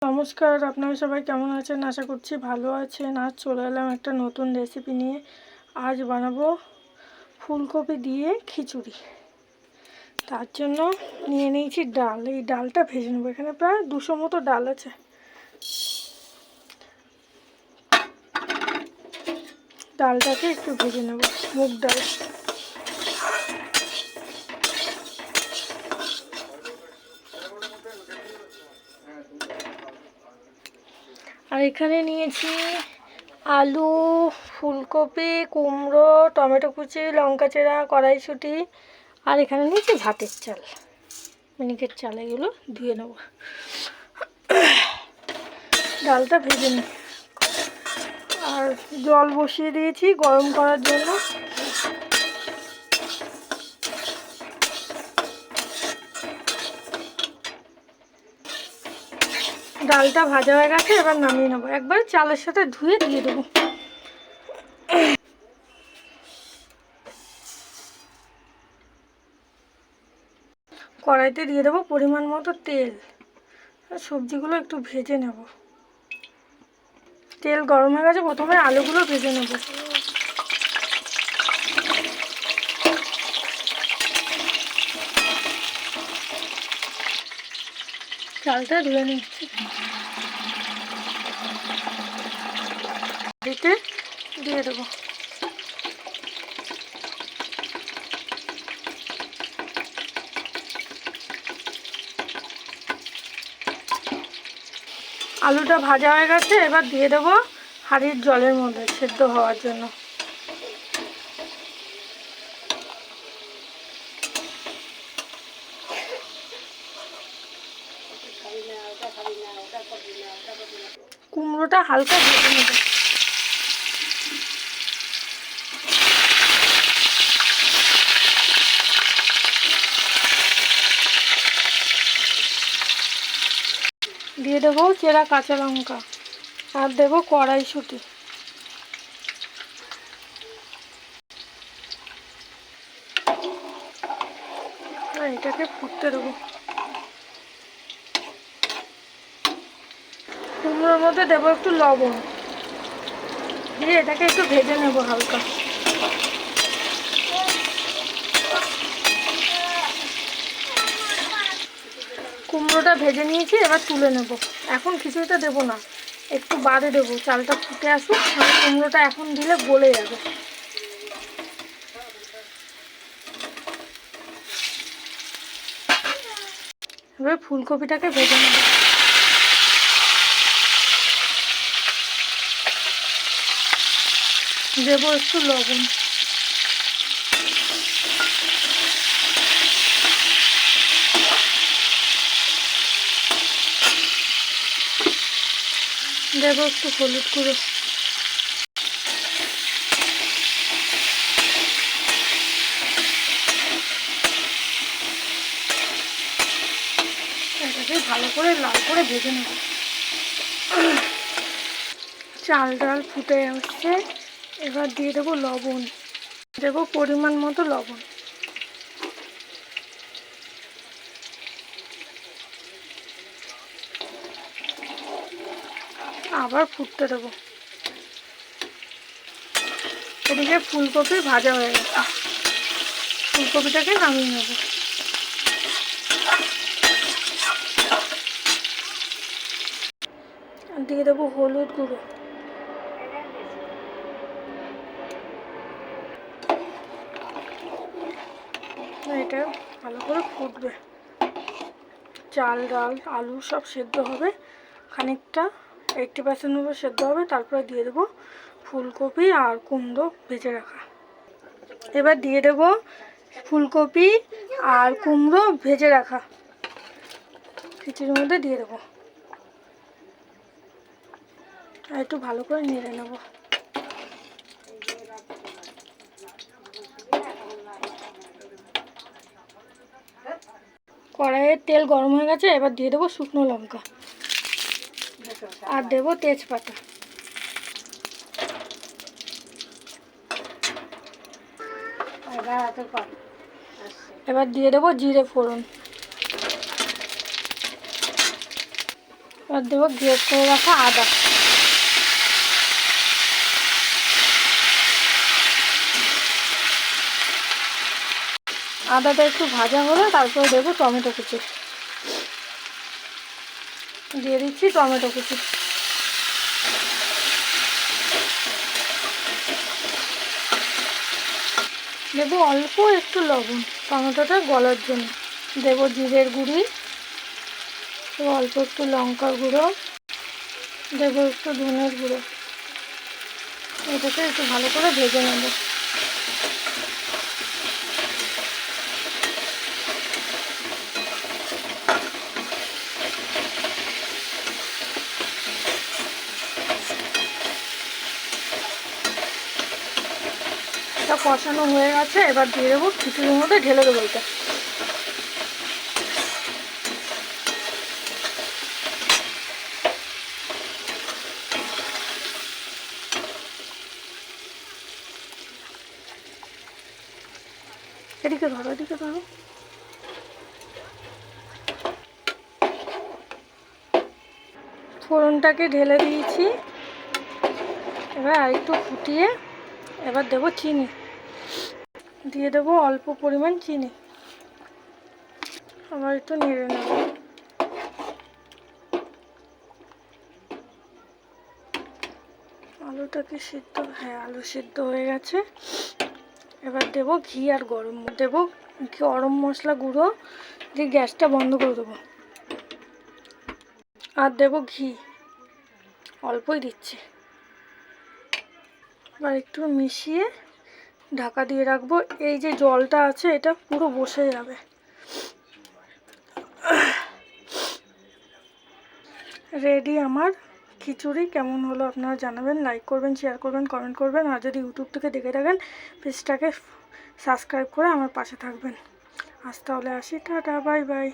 নমস্কার, আপনারা সবাই কেমন আছেন? আশা করছি ভালো আছেন। আজ চলে এলাম একটা নতুন রেসিপি নিয়ে। আজ বানাবো ফুলকপি দিয়ে খিচুড়ি। তার জন্য নিয়ে নিয়েছি ডাল। এই ডালটা ভেজে নেবো। এখানে প্রায় 200 মতো ডাল আছে। ডালটাকে একটু ভেজে নেব, মুগ ডাল। আর এখানে নিয়েছি আলু, ফুলকপি, কুমড়ো, টমেটো কুচি, লঙ্কা চেরা, কড়াইশুঁটি। আর এখানে নিয়েছি ভাতের চাল, মিনিকেট চাল। এগুলো ধুয়ে নেব। ডালটা ভেজে নিই। আর জল বসিয়ে দিয়েছি গরম করার জন্য। ডালটা ভাজা হয়ে গেছে, এবার নামিয়ে নেবো। একবার চালের সাথে ধুয়ে দিয়ে দেবো। কড়াইতে দিয়ে দেবো পরিমাণ মতো তেল। সবজিগুলো একটু ভেজে নেব। তেল গরম হয়ে গেছে, প্রথমে আলুগুলো ভেজে নেব। চালটা ধুয়ে নিচ্ছি। দিতে দিয়ে দেবো। আলুটা ভাজা হয়ে গেছে, এবার দিয়ে দেবো হাঁড়ির জলের মধ্যে সেদ্ধ হওয়ার জন্য। কুমড়োটা হালকা ভেজে নেব। দিয়ে দেবো চেরা কাঁচা লঙ্কা, আর দেবো কড়াইশুঁটি। এটাকে ফুটতে দেবো। কুমড়োর মধ্যে দেবো একটু লবণ, দিয়ে এটাকে একটু ভেজে নেবো হালকা। কুমড়োটা ভেজে নিয়েছি, এবার তুলে নেব। এখন খিচুড়িটা দেবো না, একটু বাদে দেবো। চালটা ফুটে আসুক, মানে কুমড়োটা এখন দিলে গলে যাবে। এবার ফুলকপিটাকে ভেজে নেব। দেবো একটু লবণ। দেবো একটু হলুদ গুঁড়ো। এটাকে ভালো করে লাল করে ভেজে নেব। চাল ডাল ফুটে আসছে, এবার দিয়ে দেবো লবণ। দেবো পরিমাণ মতো লবণ। আবার ফুটতে দেবো। এদিকে ফুলকপি ভাজা হয়ে গেছে, ফুলকপিটাকে নামিয়ে নেব। দিয়ে দেবো হলুদ গুঁড়ো। এটা ভালো করে ফুটবে। চাল ডাল আলু সব সেদ্ধ হবে, খানিকটা 80% মতো সেদ্ধ হবে। তারপরে দিয়ে দেবো ফুলকপি আর কুমড়ো ভেজে রাখা। এবার দিয়ে দেবো ফুলকপি আর কুমড়ো ভেজে রাখা খিচুড়ির মধ্যে দিয়ে দেবো। আর একটু ভালো করে নেড়ে নেবো। কড়াইয়ের তেল গরম হয়ে গেছে, এবার দিয়ে দেবো শুকনো লঙ্কা, আর দেবো তেজপাতা। এবার দিয়ে দেবো জিরে ফোড়ন। আর দেবো গ্রেট করে রাখা আদা। আদাটা একটু ভাজা হলে তারপরে দেবো টমেটো কুচি। দিয়ে দিচ্ছি টমেটো কুচি। দেবো অল্প একটু লবণ টমেটোটা গলার জন্য। দেবো জিরের গুঁড়ি, অল্প একটু লঙ্কার গুঁড়ো, দেবো একটু ধনের গুঁড়ো। এটাকে একটু ভালো করে ভেজে নেব। এটা কষানো হয়ে গেছে, এবার দিয়ে দেবো খিচুড়ির মধ্যে ঢেলে দেবো এটা। এদিকে ধরো, এদিকে ধরো। ফোড়নটাকে ঢেলে দিয়েছি, এবার আরেকটু ফুটিয়ে এবার দেবো চিনি। দিয়ে দেবো অল্প পরিমাণ চিনি, আবার একটু নেড়ে নেব। আলুটাকে সিদ্ধ, হ্যাঁ আলু সিদ্ধ হয়ে গেছে। এবার দেবো ঘি আর দেবো গরম মশলা গুঁড়ো দিয়ে গ্যাসটা বন্ধ করে দেবো। আর দেবো ঘি, অল্পই দিচ্ছি। এবার একটু মিশিয়ে ঢাকা দিয়ে রাখবো। এই যে জলটা আছে এটা পুরো বসে যাবে। রেডি আমার খিচুড়ি। কেমন হলো আপনারা জানাবেন, লাইক করবেন, শেয়ার করবেন, কমেন্ট করবেন। আর যদি ইউটিউব থেকে দেখে থাকেন পেজটাকে সাবস্ক্রাইব করে আমার পাশে থাকবেন। আজ তাহলে আসি, টাটা, বাই বাই।